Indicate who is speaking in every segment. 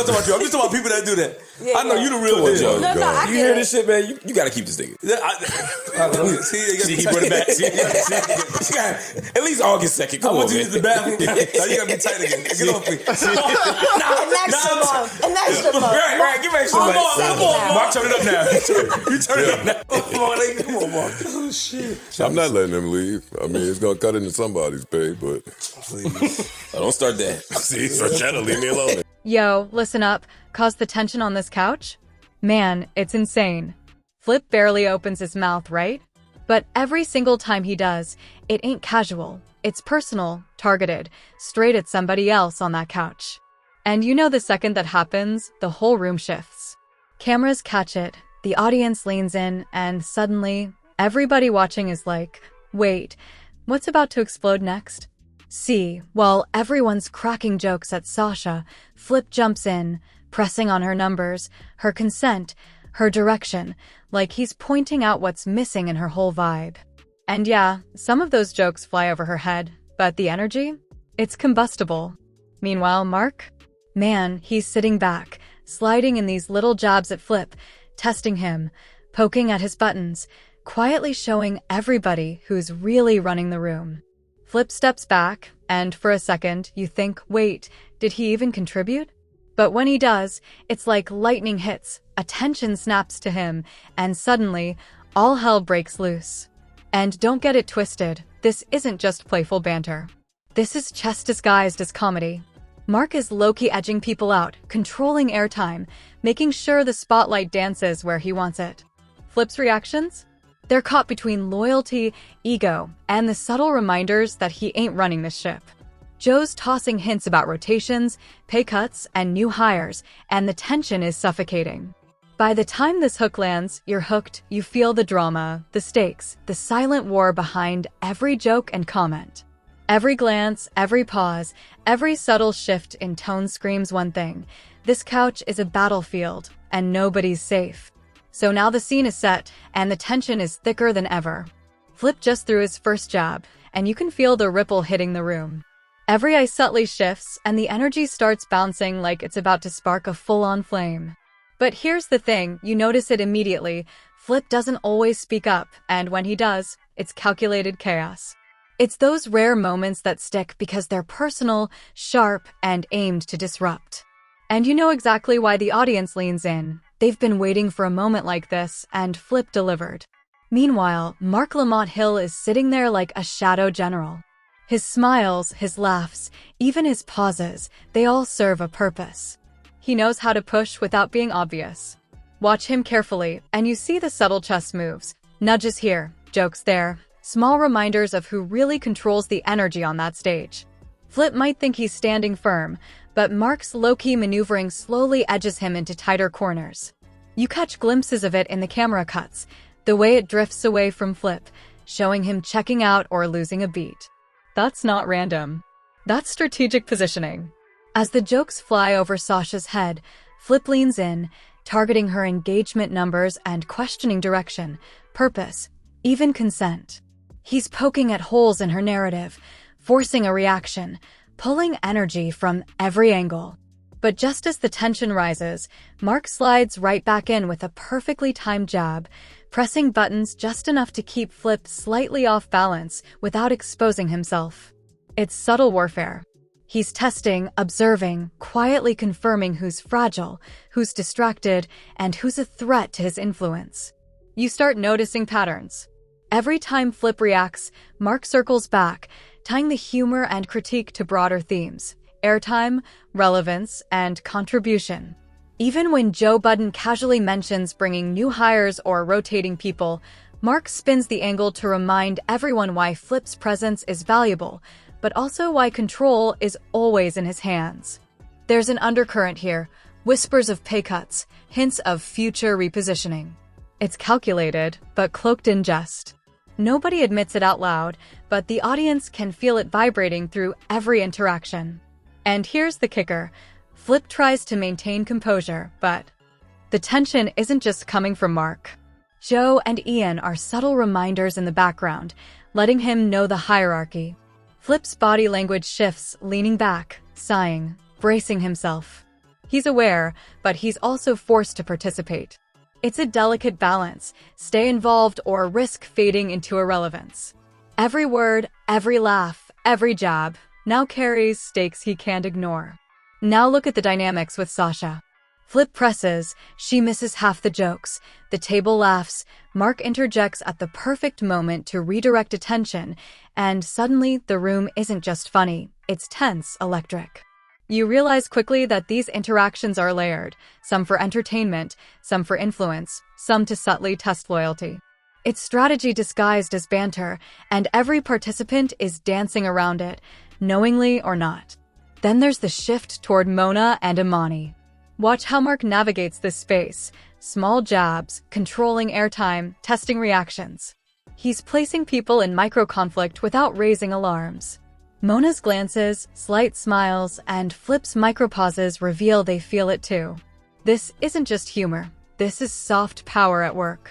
Speaker 1: not talking about you. I'm just talking about people that do that.
Speaker 2: Yeah,
Speaker 1: I know you the real deal.
Speaker 2: No, I
Speaker 3: you hear this shit, man? You gotta keep this nigga.
Speaker 1: See,
Speaker 3: he brought it back. See, at least August 2nd. Come
Speaker 1: I want
Speaker 3: on,
Speaker 1: you to use the bathroom. Now you gotta be tight again. Get off me.
Speaker 2: An extra month.
Speaker 3: Right, give me extra month.
Speaker 1: Come on, Mark, turn it up now. You turn it up now.
Speaker 3: Come on, Mark. Oh, shit.
Speaker 4: I'm not letting him leave. I mean, it's going to cut into somebody's pay, but...
Speaker 3: Please. Don't start that. See, start trying to leave me alone.
Speaker 5: Yo, listen up. Cause the tension on this couch? Man, it's insane. Flip barely opens his mouth, right? But every single time he does, it ain't casual. It's personal, targeted, straight at somebody else on that couch. And you know the second that happens, the whole room shifts. Cameras catch it, the audience leans in, and suddenly, everybody watching is like, wait, what's about to explode next? See, while everyone's cracking jokes at Sasha, Flip jumps in, pressing on her numbers, her consent, her direction, like he's pointing out what's missing in her whole vibe. And yeah, some of those jokes fly over her head, but the energy? It's combustible. Meanwhile, Mark? Man, he's sitting back, sliding in these little jabs at Flip, testing him, poking at his buttons, quietly showing everybody who's really running the room. Flip steps back, and for a second, you think, wait, did he even contribute? But when he does, it's like lightning hits, attention snaps to him, and suddenly, all hell breaks loose. And don't get it twisted, this isn't just playful banter. This is chess disguised as comedy. Mark is low-key edging people out, controlling airtime, making sure the spotlight dances where he wants it. Flip's reactions? They're caught between loyalty, ego, and the subtle reminders that he ain't running this ship. Joe's tossing hints about rotations, pay cuts, and new hires, and the tension is suffocating. By the time this hook lands, you're hooked, you feel the drama, the stakes, the silent war behind every joke and comment. Every glance, every pause, every subtle shift in tone screams one thing. This couch is a battlefield, and nobody's safe. So now the scene is set, and the tension is thicker than ever. Flip just threw his first jab, and you can feel the ripple hitting the room. Every eye subtly shifts, and the energy starts bouncing like it's about to spark a full-on flame. But here's the thing, you notice it immediately. Flip doesn't always speak up, and when he does, it's calculated chaos. It's those rare moments that stick because they're personal, sharp, and aimed to disrupt. And you know exactly why the audience leans in. They've been waiting for a moment like this, and Flip delivered. Meanwhile, Marc Lamont Hill is sitting there like a shadow general. His smiles, his laughs, even his pauses, they all serve a purpose. He knows how to push without being obvious. Watch him carefully, and you see the subtle chess moves. Nudges here, jokes there, small reminders of who really controls the energy on that stage. Flip might think he's standing firm, but Mark's low-key maneuvering slowly edges him into tighter corners. You catch glimpses of it in the camera cuts, the way it drifts away from Flip, showing him checking out or losing a beat. That's not random. That's strategic positioning. As the jokes fly over Sasha's head, Flip leans in, targeting her engagement numbers and questioning direction, purpose, even consent. He's poking at holes in her narrative, forcing a reaction, pulling energy from every angle. But just as the tension rises, Mark slides right back in with a perfectly timed jab, pressing buttons just enough to keep Flip slightly off balance without exposing himself. It's subtle warfare. He's testing, observing, quietly confirming who's fragile, who's distracted, and who's a threat to his influence. You start noticing patterns. Every time Flip reacts, Mark circles back, tying the humor and critique to broader themes: airtime, relevance, and contribution. Even when Joe Budden casually mentions bringing new hires or rotating people, Mark spins the angle to remind everyone why Flip's presence is valuable, but also why control is always in his hands. There's an undercurrent here, whispers of pay cuts, hints of future repositioning. It's calculated, but cloaked in jest. Nobody admits it out loud, but the audience can feel it vibrating through every interaction. And here's the kicker. Flip tries to maintain composure, but the tension isn't just coming from Mark. Joe and Ian are subtle reminders in the background, letting him know the hierarchy. Flip's body language shifts, leaning back, sighing, bracing himself. He's aware, but he's also forced to participate. It's a delicate balance: stay involved or risk fading into irrelevance. Every word, every laugh, every jab now carries stakes he can't ignore. Now look at the dynamics with Sasha. Flip presses, she misses half the jokes. The table laughs, Marc interjects at the perfect moment to redirect attention, and suddenly the room isn't just funny, it's tense, electric. You realize quickly that these interactions are layered, some for entertainment, some for influence, some to subtly test loyalty. It's strategy disguised as banter, and every participant is dancing around it, knowingly or not. Then there's the shift toward Mona and Imani. Watch how Marc navigates this space: small jabs, controlling airtime, testing reactions. He's placing people in micro-conflict without raising alarms. Mona's glances, slight smiles, and Flip's micropauses reveal they feel it too. This isn't just humor, this is soft power at work.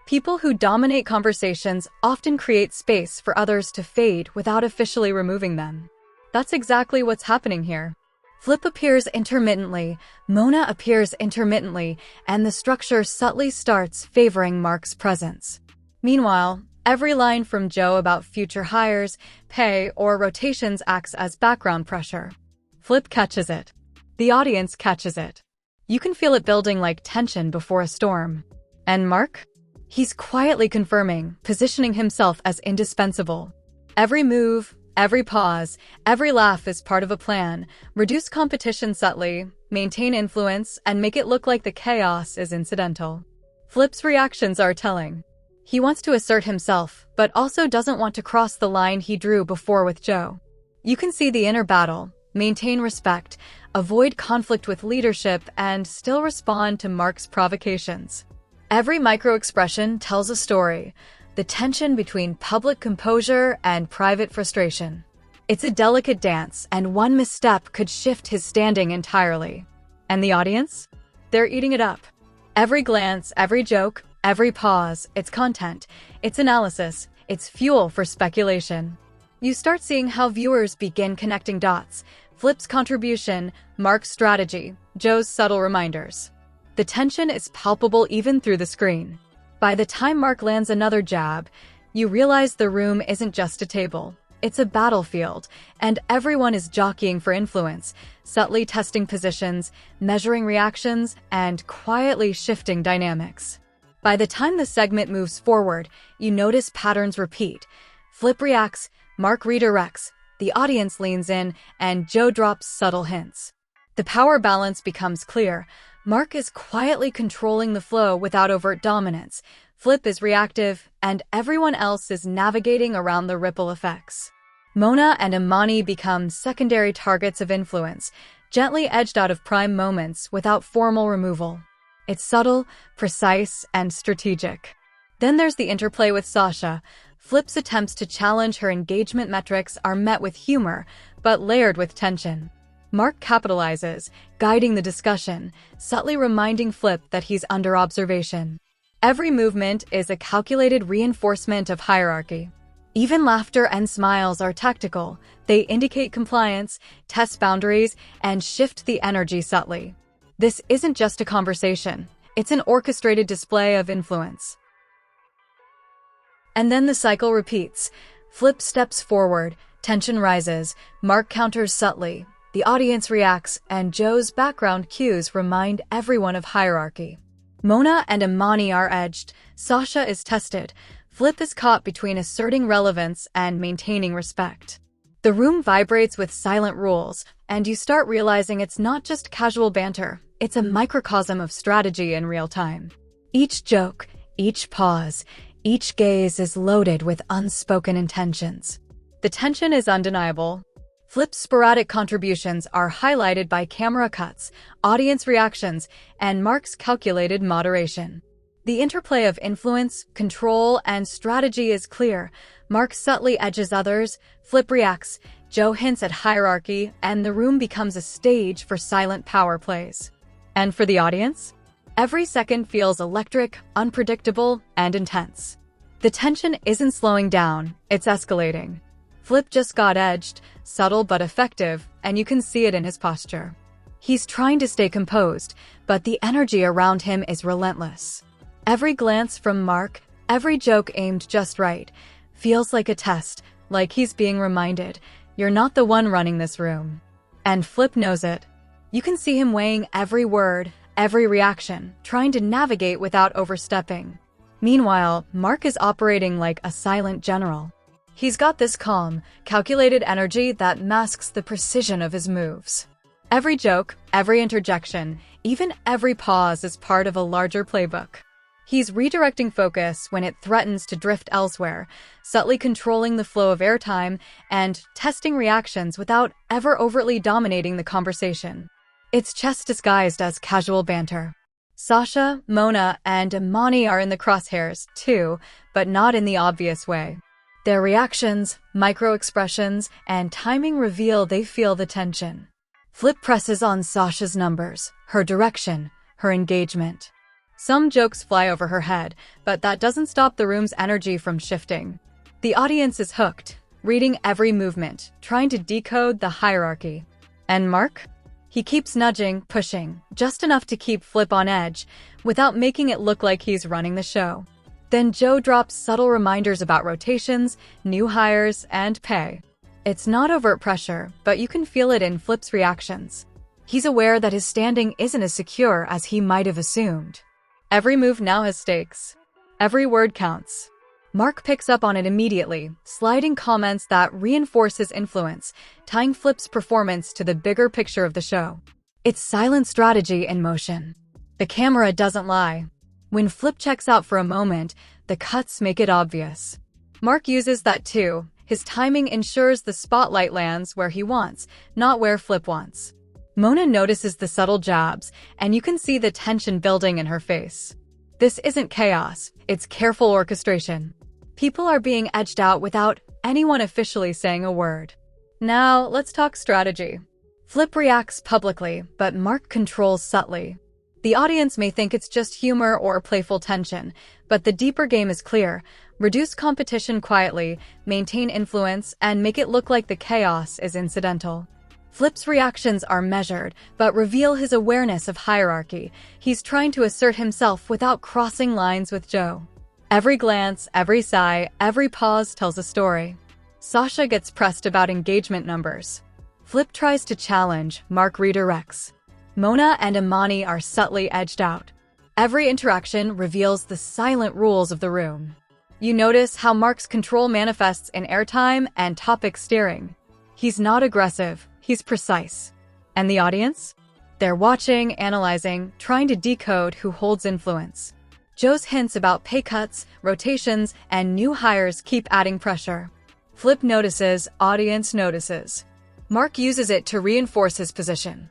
Speaker 5: People who dominate conversations often create space for others to fade without officially removing them. That's exactly what's happening here. Flip appears intermittently, Mona appears intermittently, and the structure subtly starts favoring Marc's presence. Meanwhile, every line from Joe about future hires, pay, or rotations acts as background pressure. Flip catches it. The audience catches it. You can feel it building like tension before a storm. And Marc? He's quietly confirming, positioning himself as indispensable. Every move, every pause, every laugh is part of a plan: reduce competition subtly, maintain influence, and make it look like the chaos is incidental. Flip's reactions are telling. He wants to assert himself, but also doesn't want to cross the line he drew before with Joe. You can see the inner battle: maintain respect, avoid conflict with leadership, and still respond to Marc's provocations. Every micro-expression tells a story: the tension between public composure and private frustration. It's a delicate dance, and one misstep could shift his standing entirely. And the audience? They're eating it up. Every glance, every joke, every pause, it's content, it's analysis, it's fuel for speculation. You start seeing how viewers begin connecting dots: Flip's contribution, Marc's strategy, Joe's subtle reminders. The tension is palpable even through the screen. By the time Marc lands another jab, you realize the room isn't just a table. It's a battlefield, and everyone is jockeying for influence, subtly testing positions, measuring reactions, and quietly shifting dynamics. By the time the segment moves forward, you notice patterns repeat. Flip reacts, Marc redirects, the audience leans in, and Joe drops subtle hints. The power balance becomes clear. Marc is quietly controlling the flow without overt dominance. Flip is reactive, and everyone else is navigating around the ripple effects. Mona and Imani become secondary targets of influence, gently edged out of prime moments without formal removal. It's subtle, precise, and strategic. Then there's the interplay with Sasha. Flip's attempts to challenge her engagement metrics are met with humor, but layered with tension. Marc capitalizes, guiding the discussion, subtly reminding Flip that he's under observation. Every movement is a calculated reinforcement of hierarchy. Even laughter and smiles are tactical. They indicate compliance, test boundaries, and shift the energy subtly. This isn't just a conversation. It's an orchestrated display of influence. And then the cycle repeats. Flip steps forward, tension rises, Marc counters subtly. The audience reacts, and Joe's background cues remind everyone of hierarchy. Mona and Imani are edged, Sasha is tested, Flip is caught between asserting relevance and maintaining respect. The room vibrates with silent rules, and you start realizing it's not just casual banter, it's a microcosm of strategy in real time. Each joke, each pause, each gaze is loaded with unspoken intentions. The tension is undeniable. Flip's sporadic contributions are highlighted by camera cuts, audience reactions, and Marc's calculated moderation. The interplay of influence, control, and strategy is clear. Marc subtly edges others, Flip reacts, Joe hints at hierarchy, and the room becomes a stage for silent power plays. And for the audience? Every second feels electric, unpredictable, and intense. The tension isn't slowing down, it's escalating. Flip just got edged, subtle but effective, and you can see it in his posture. He's trying to stay composed, but the energy around him is relentless. Every glance from Marc, every joke aimed just right, feels like a test, like he's being reminded, you're not the one running this room. And Flip knows it. You can see him weighing every word, every reaction, trying to navigate without overstepping. Meanwhile, Marc is operating like a silent general. He's got this calm, calculated energy that masks the precision of his moves. Every joke, every interjection, even every pause is part of a larger playbook. He's redirecting focus when it threatens to drift elsewhere, subtly controlling the flow of airtime, and testing reactions without ever overtly dominating the conversation. It's chess disguised as casual banter. Sasha, Mona, and Imani are in the crosshairs, too, but not in the obvious way. Their reactions, micro-expressions, and timing reveal they feel the tension. Flip presses on Sasha's numbers, her direction, her engagement. Some jokes fly over her head, but that doesn't stop the room's energy from shifting. The audience is hooked, reading every movement, trying to decode the hierarchy. And Marc? He keeps nudging, pushing, just enough to keep Flip on edge, without making it look like he's running the show. Then Joe drops subtle reminders about rotations, new hires, and pay. It's not overt pressure, but you can feel it in Flip's reactions. He's aware that his standing isn't as secure as he might have assumed. Every move now has stakes. Every word counts. Marc picks up on it immediately, sliding comments that reinforce his influence, tying Flip's performance to the bigger picture of the show. It's silent strategy in motion. The camera doesn't lie. When Flip checks out for a moment, the cuts make it obvious. Marc uses that too. His timing ensures the spotlight lands where he wants, not where Flip wants. Mona notices the subtle jabs, and you can see the tension building in her face. This isn't chaos, it's careful orchestration. People are being edged out without anyone officially saying a word. Now, let's talk strategy. Flip reacts publicly, but Marc controls subtly. The audience may think it's just humor or playful tension, but the deeper game is clear. Reduce competition quietly, maintain influence, and make it look like the chaos is incidental. Flip's reactions are measured, but reveal his awareness of hierarchy. He's trying to assert himself without crossing lines with Joe. Every glance, every sigh, every pause tells a story. Sasha gets pressed about engagement numbers. Flip tries to challenge, Marc redirects. Mona and Imani are subtly edged out. Every interaction reveals the silent rules of the room. You notice how Marc's control manifests in airtime and topic steering. He's not aggressive, he's precise. And the audience? They're watching, analyzing, trying to decode who holds influence. Joe's hints about pay cuts, rotations, and new hires keep adding pressure. Flip notices, audience notices. Marc uses it to reinforce his position.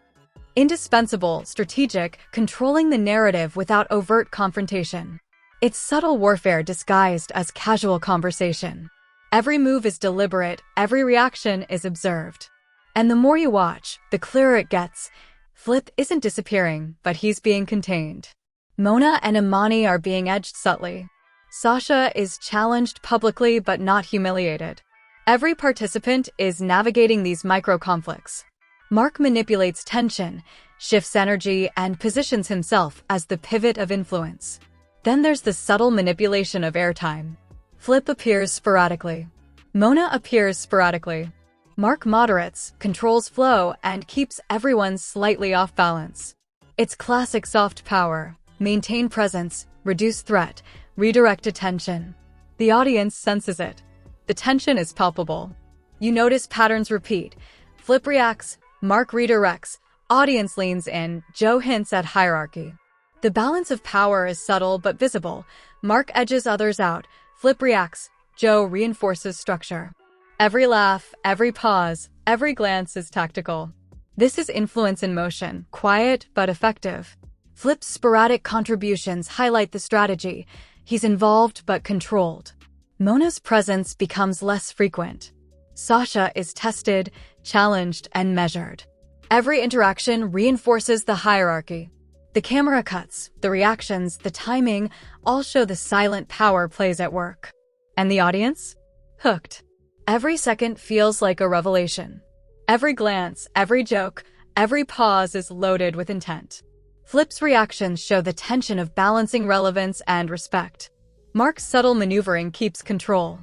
Speaker 5: Indispensable, strategic, controlling the narrative without overt confrontation. It's subtle warfare disguised as casual conversation. Every move is deliberate, every reaction is observed. And the more you watch, the clearer it gets. Flip isn't disappearing, but he's being contained. Mona and Imani are being edged subtly. Sasha is challenged publicly but not humiliated. Every participant is navigating these micro-conflicts. Marc manipulates tension, shifts energy, and positions himself as the pivot of influence. Then there's the subtle manipulation of airtime. Flip appears sporadically. Mona appears sporadically. Marc moderates, controls flow, and keeps everyone slightly off balance. It's classic soft power. Maintain presence, reduce threat, redirect attention. The audience senses it. The tension is palpable. You notice patterns repeat. Flip reacts, Marc redirects, audience leans in, Joe hints at hierarchy. The balance of power is subtle but visible. Marc edges others out, Flip reacts, Joe reinforces structure. Every laugh, every pause, every glance is tactical. This is influence in motion, quiet but effective. Flip's sporadic contributions highlight the strategy. He's involved but controlled. Mona's presence becomes less frequent. Sasha is tested, challenged, and measured. Every interaction reinforces the hierarchy. The camera cuts, the reactions, the timing all show the silent power plays at work. And the audience? Hooked. Every second feels like a revelation. Every glance, every joke, Every pause is loaded with intent. Flip's reactions show the tension of balancing relevance and respect. Marc's subtle maneuvering keeps control.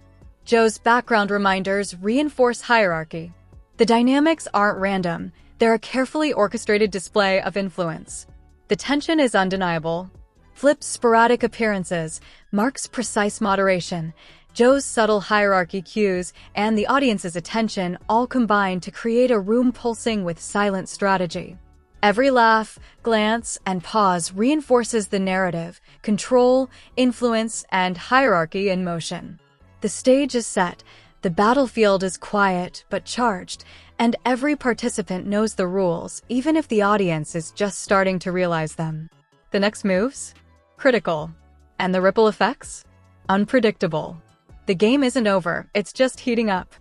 Speaker 5: Joe's background reminders reinforce hierarchy. The dynamics aren't random, they're a carefully orchestrated display of influence. The tension is undeniable. Flip's sporadic appearances, Marc's precise moderation, Joe's subtle hierarchy cues, and the audience's attention all combine to create a room pulsing with silent strategy. Every laugh, glance, and pause reinforces the narrative, control, influence, and hierarchy in motion. The stage is set, the battlefield is quiet but charged, and every participant knows the rules, even if the audience is just starting to realize them. The next moves? Critical. And the ripple effects? Unpredictable. The game isn't over, it's just heating up.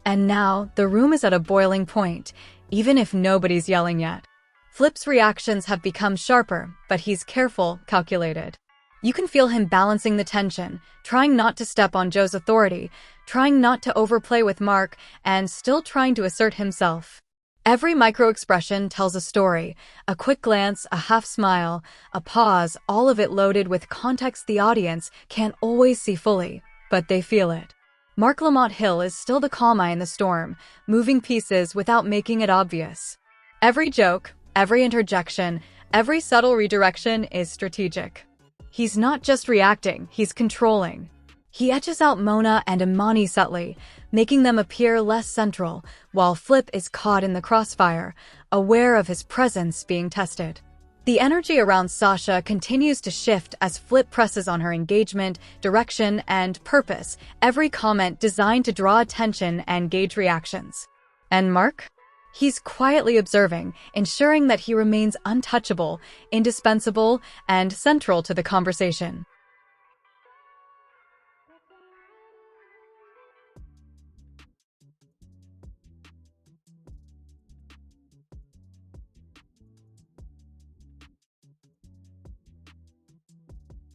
Speaker 5: And now, the room is at a boiling point, even if nobody's yelling yet. Flip's reactions have become sharper, but he's careful, calculated. You can feel him balancing the tension, trying not to step on Joe's authority, trying not to overplay with Marc, and still trying to assert himself. Every micro-expression tells a story, a quick glance, a half smile, a pause, all of it loaded with context the audience can't always see fully, but they feel it. Marc Lamont Hill is still the calm eye in the storm, moving pieces without making it obvious. Every joke, every interjection, every subtle redirection is strategic. He's not just reacting, he's controlling. He edges out Mona and Imani subtly, making them appear less central, while Flip is caught in the crossfire, aware of his presence being tested. The energy around Sasha continues to shift as Flip presses on her engagement, direction, and purpose, every comment designed to draw attention and gauge reactions. And Marc? He's quietly observing, ensuring that he remains untouchable, indispensable, and central to the conversation.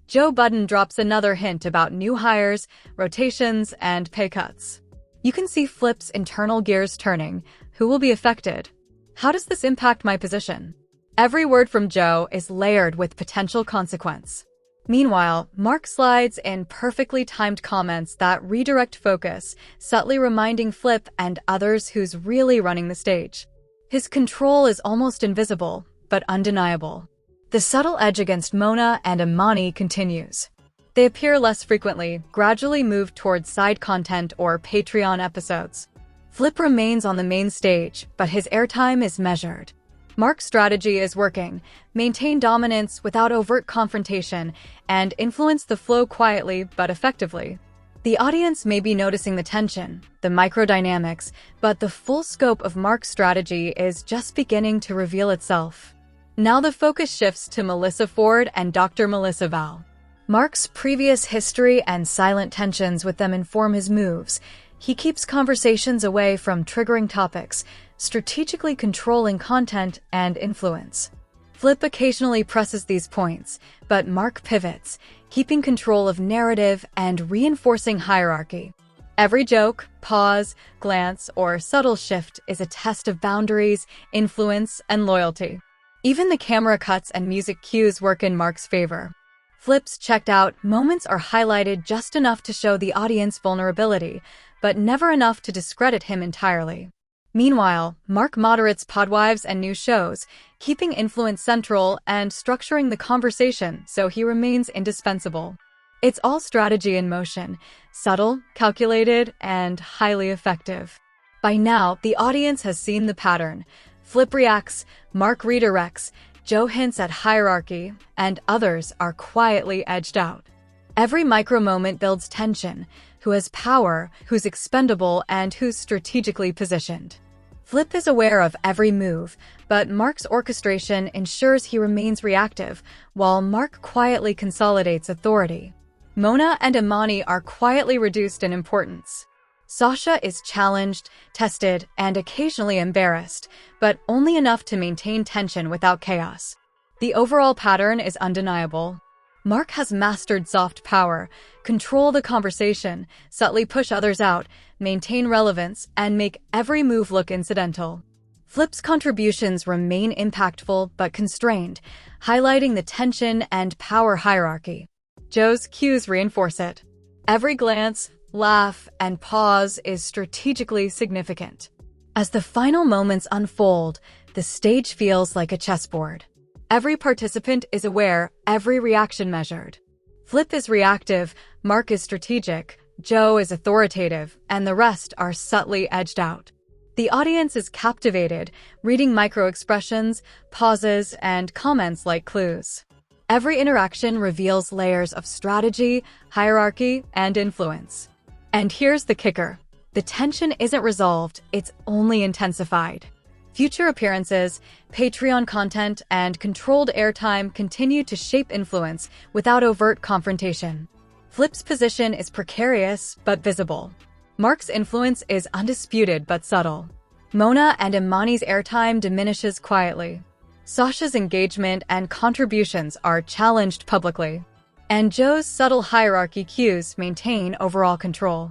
Speaker 5: Joe Budden drops another hint about new hires, rotations, and pay cuts. You can see Flip's internal gears turning. Who will be affected? How does this impact my position? Every word from Joe is layered with potential consequence. Meanwhile, Marc slides in perfectly timed comments that redirect focus, subtly reminding Flip and others who's really running the stage. His control is almost invisible, but undeniable. The subtle edge against Mona and Imani continues. They appear less frequently, gradually move towards side content or Patreon episodes. Flip remains on the main stage, but his airtime is measured. Marc's strategy is working: maintain dominance without overt confrontation, and influence the flow quietly but effectively. The audience may be noticing the tension, the microdynamics, but the full scope of Marc's strategy is just beginning to reveal itself. Now the focus shifts to Melissa Ford and Dr. Melissa Val. Marc's previous history and silent tensions with them inform his moves. He keeps conversations away from triggering topics, strategically controlling content and influence. Flip occasionally presses these points, but Marc pivots, keeping control of narrative and reinforcing hierarchy. Every joke, pause, glance, or subtle shift is a test of boundaries, influence, and loyalty. Even the camera cuts and music cues work in Marc's favor. Flip's checked out moments are highlighted just enough to show the audience vulnerability, but never enough to discredit him entirely. Meanwhile, Marc moderates podwives and new shows, keeping influence central and structuring the conversation so he remains indispensable. It's all strategy in motion, subtle, calculated, and highly effective. By now, the audience has seen the pattern. Flip reacts, Marc redirects, Joe hints at hierarchy, and others are quietly edged out. Every micro-moment builds tension: who has power, who's expendable, and who's strategically positioned. Flip is aware of every move, but Marc's orchestration ensures he remains reactive, while Marc quietly consolidates authority. Mona and Imani are quietly reduced in importance. Sasha is challenged, tested, and occasionally embarrassed, but only enough to maintain tension without chaos. The overall pattern is undeniable. Marc has mastered soft power, control the conversation, subtly push others out, maintain relevance, and make every move look incidental. Flip's contributions remain impactful but constrained, highlighting the tension and power hierarchy. Joe's cues reinforce it. Every glance, laugh, and pause is strategically significant. As the final moments unfold, the stage feels like a chessboard. Every participant is aware, every reaction measured. Flip is reactive, Marc is strategic, Joe is authoritative, and the rest are subtly edged out. The audience is captivated, reading micro-expressions, pauses, and comments like clues. Every interaction reveals layers of strategy, hierarchy, and influence. And here's the kicker. The tension isn't resolved, it's only intensified. Future appearances, Patreon content, and controlled airtime continue to shape influence without overt confrontation. Flip's position is precarious but visible. Marc's influence is undisputed but subtle. Mona and Imani's airtime diminishes quietly. Sasha's engagement and contributions are challenged publicly. And Joe's subtle hierarchy cues maintain overall control.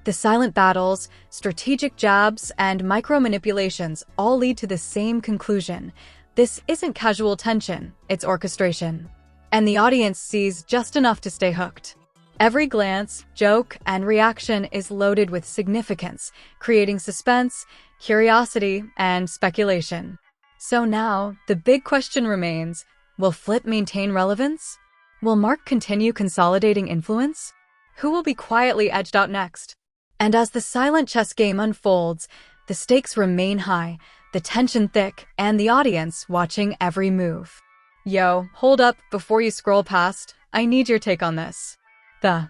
Speaker 5: The silent battles, strategic jabs, and micro-manipulations all lead to the same conclusion. This isn't casual tension, it's orchestration. And the audience sees just enough to stay hooked. Every glance, joke, and reaction is loaded with significance, creating suspense, curiosity, and speculation. So now, the big question remains, will Flip maintain relevance? Will Marc continue consolidating influence? Who will be quietly edged out next? And as the silent chess game unfolds, the stakes remain high, the tension thick, and the audience watching every move. Yo, hold up before you scroll past. I need your take on this. The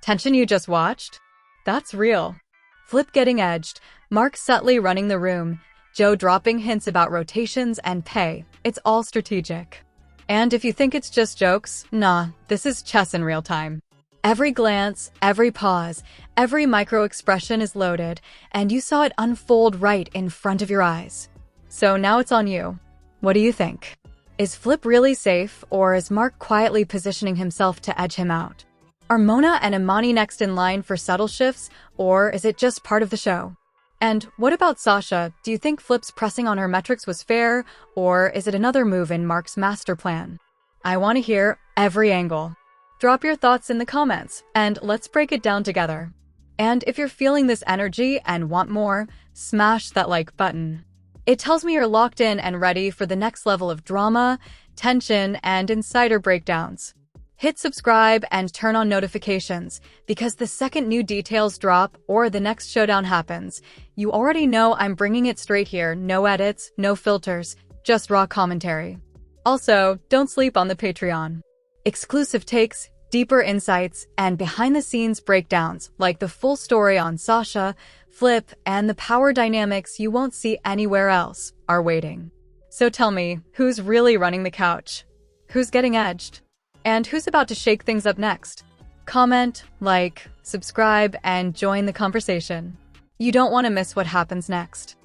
Speaker 5: tension you just watched? That's real. Flip getting edged, Marc subtly running the room, Joe dropping hints about rotations and pay. It's all strategic. And if you think it's just jokes, nah, this is chess in real time. Every glance, every pause, every micro-expression is loaded, and you saw it unfold right in front of your eyes. So now it's on you. What do you think? Is Flip really safe, or is Marc quietly positioning himself to edge him out? Are Mona and Imani next in line for subtle shifts, or is it just part of the show? And what about Sasha? Do you think Flip's pressing on her metrics was fair, or is it another move in Marc's master plan? I want to hear every angle. Drop your thoughts in the comments, and let's break it down together. And if you're feeling this energy and want more, smash that like button. It tells me you're locked in and ready for the next level of drama, tension, and insider breakdowns. Hit subscribe and turn on notifications, because the second new details drop or the next showdown happens, you already know I'm bringing it straight here, no edits, no filters, just raw commentary. Also, don't sleep on the Patreon. Exclusive takes, deeper insights, and behind-the-scenes breakdowns like the full story on Sasha, Flip, and the power dynamics you won't see anywhere else are waiting. So tell me, who's really running the couch? Who's getting edged? And who's about to shake things up next? Comment, like, subscribe, and join the conversation. You don't want to miss what happens next.